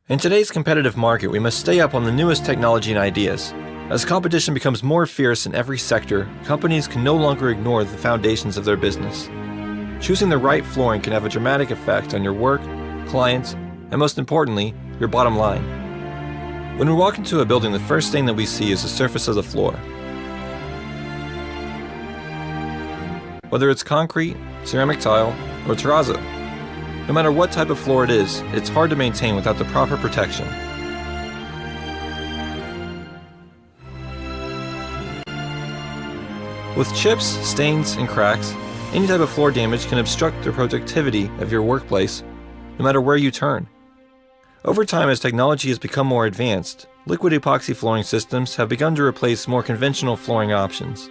In today's competitive market, we must stay up on the newest technology and ideas. As competition becomes more fierce in every sector, companies can no longer ignore the foundations of their business. Choosing the right flooring can have a dramatic effect on your work, clients, and most importantly, your bottom line. When we walk into a building, the first thing that we see is the surface of the floor. Whether it's concrete, ceramic tile, or terrazzo. No matter what type of floor it is, it's hard to maintain without the proper protection. With chips, stains, and cracks, any type of floor damage can obstruct the productivity of your workplace, no matter where you turn. Over time, as technology has become more advanced, liquid epoxy flooring systems have begun to replace more conventional flooring options.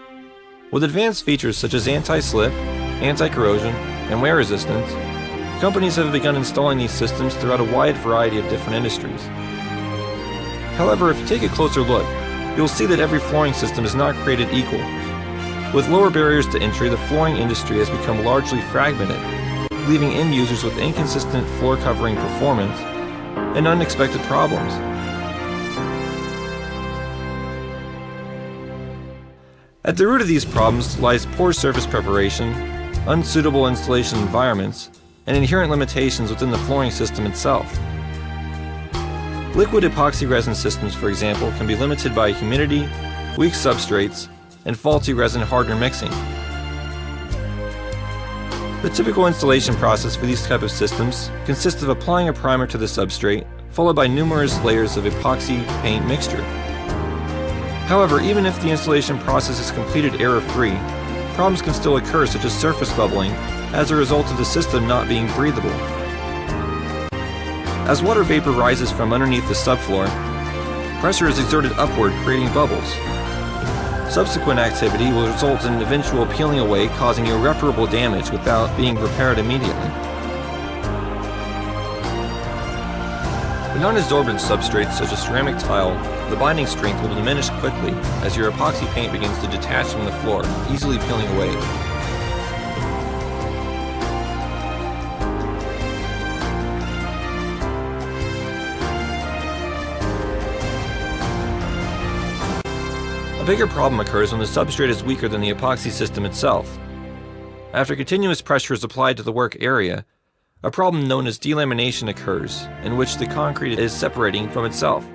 With advanced features such as anti-slip, anti-corrosion, and wear resistance, companies have begun installing these systems throughout a wide variety of different industries. However, if you take a closer look, you'll see that every flooring system is not created equal. With lower barriers to entry, the flooring industry has become largely fragmented, leaving end users with inconsistent floor covering performance and unexpected problems. At the root of these problems lies poor surface preparation, unsuitable installation environments, and inherent limitations within the flooring system itself. Liquid epoxy resin systems, for example, can be limited by humidity, weak substrates, and faulty resin hardener mixing. The typical installation process for these type of systems consists of applying a primer to the substrate, followed by numerous layers of epoxy paint mixture. However, even if the installation process is completed error-free, problems can still occur, such as surface bubbling, as a result of the system not being breathable. As water vapor rises from underneath the subfloor, pressure is exerted upward, creating bubbles. Subsequent activity will result in eventual peeling away, causing irreparable damage without being repaired immediately. With non-adsorbent substrates such as ceramic tile, the binding strength will diminish quickly as your epoxy paint begins to detach from the floor, easily peeling away. A bigger problem occurs when the substrate is weaker than the epoxy system itself. After continuous pressure is applied to the work area, a problem known as delamination occurs, in which the concrete is separating from itself.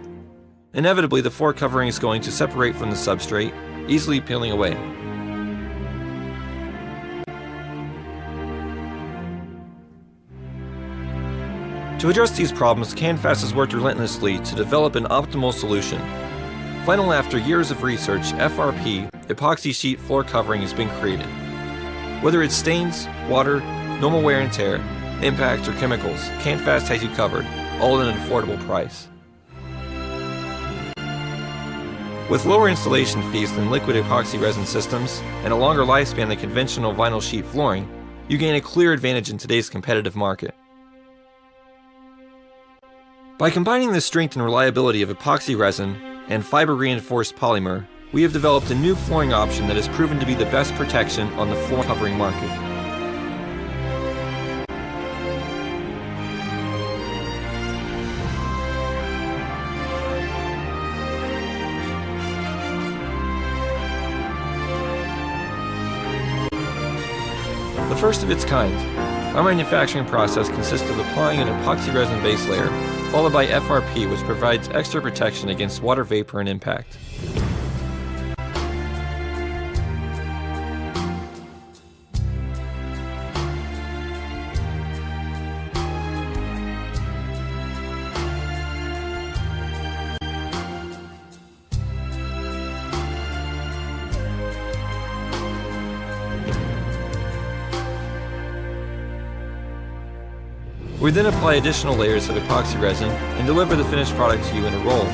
Inevitably, the floor covering is going to separate from the substrate, easily peeling away. To address these problems, Canvas has worked relentlessly to develop an optimal solution. Finally, after years of research, FRP, epoxy sheet floor covering, has been created. Whether it's stains, water, normal wear and tear, impact, or chemicals, Canvas has you covered, all at an affordable price. With lower installation fees than liquid epoxy resin systems and a longer lifespan than conventional vinyl sheet flooring, you gain a clear advantage in today's competitive market. By combining the strength and reliability of epoxy resin and fiber-reinforced polymer, we have developed a new flooring option that has proven to be the best protection on the floor covering market. The first of its kind, our manufacturing process consists of applying an epoxy resin base layer, followed by FRP, which provides extra protection against water vapor and impact. We then apply additional layers of epoxy resin and deliver the finished product to you in a roll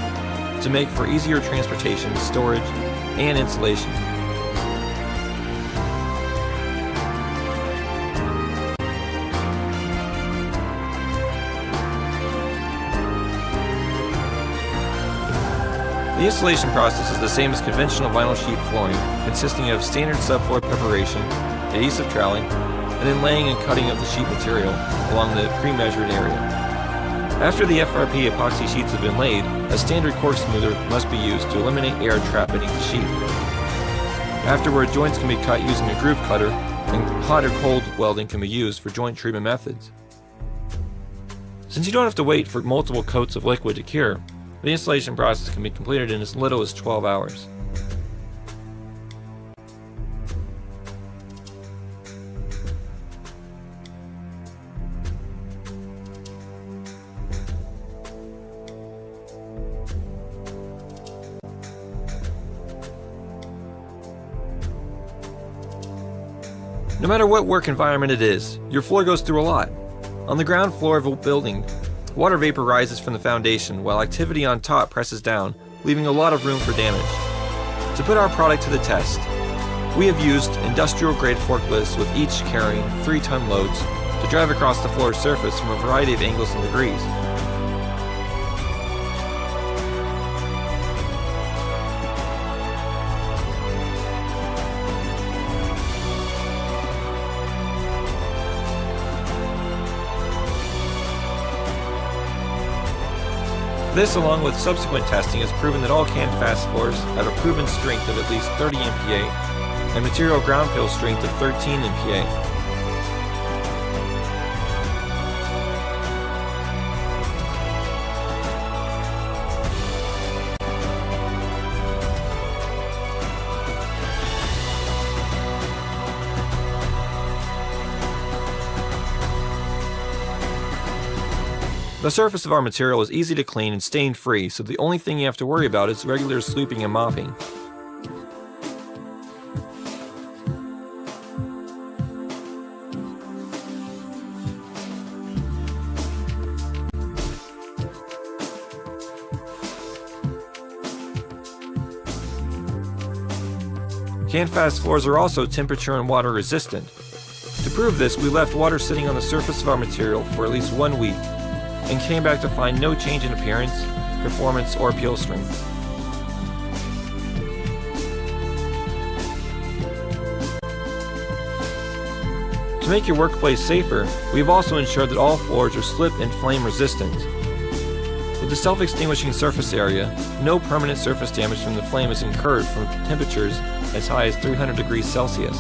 to make for easier transportation, storage, and installation. The installation process is the same as conventional vinyl sheet flooring, consisting of standard subfloor preparation, adhesive troweling, and then laying and cutting of the sheet material along the pre-measured area. After the FRP epoxy sheets have been laid, a standard cork smoother must be used to eliminate air trapped beneath the sheet. Afterward, joints can be cut using a groove cutter, and hot or cold welding can be used for joint treatment methods. Since you don't have to wait for multiple coats of liquid to cure, the installation process can be completed in as little as 12 hours. No matter what work environment it is, your floor goes through a lot. On the ground floor of a building, water vapor rises from the foundation while activity on top presses down, leaving a lot of room for damage. To put our product to the test, we have used industrial-grade forklifts with each carrying 3-ton loads to drive across the floor surface from a variety of angles and degrees. This, along with subsequent testing, has proven that all canvas floors have a proven strength of at least 30 MPa and material ground peel strength of 13 MPa. The surface of our material is easy to clean and stain-free, so the only thing you have to worry about is regular sweeping and mopping. Canvas floors are also temperature and water resistant. To prove this, we left water sitting on the surface of our material for at least 1 week, and came back to find no change in appearance, performance, or peel strength. To make your workplace safer, we have also ensured that all floors are slip and flame resistant. With the self-extinguishing surface area, no permanent surface damage from the flame is incurred from temperatures as high as 300 degrees Celsius.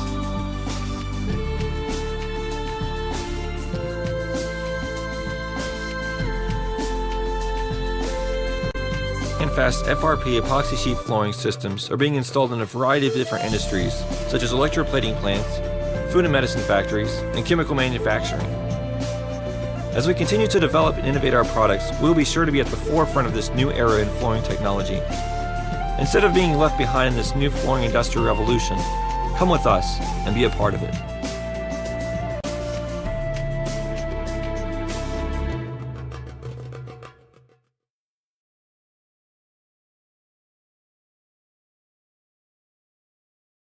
Fast FRP epoxy sheet flooring systems are being installed in a variety of different industries, such as electroplating plants, food and medicine factories, and chemical manufacturing. As we continue to develop and innovate our products, we will be sure to be at the forefront of this new era in flooring technology. Instead of being left behind in this new flooring industrial revolution, come with us and be a part of it.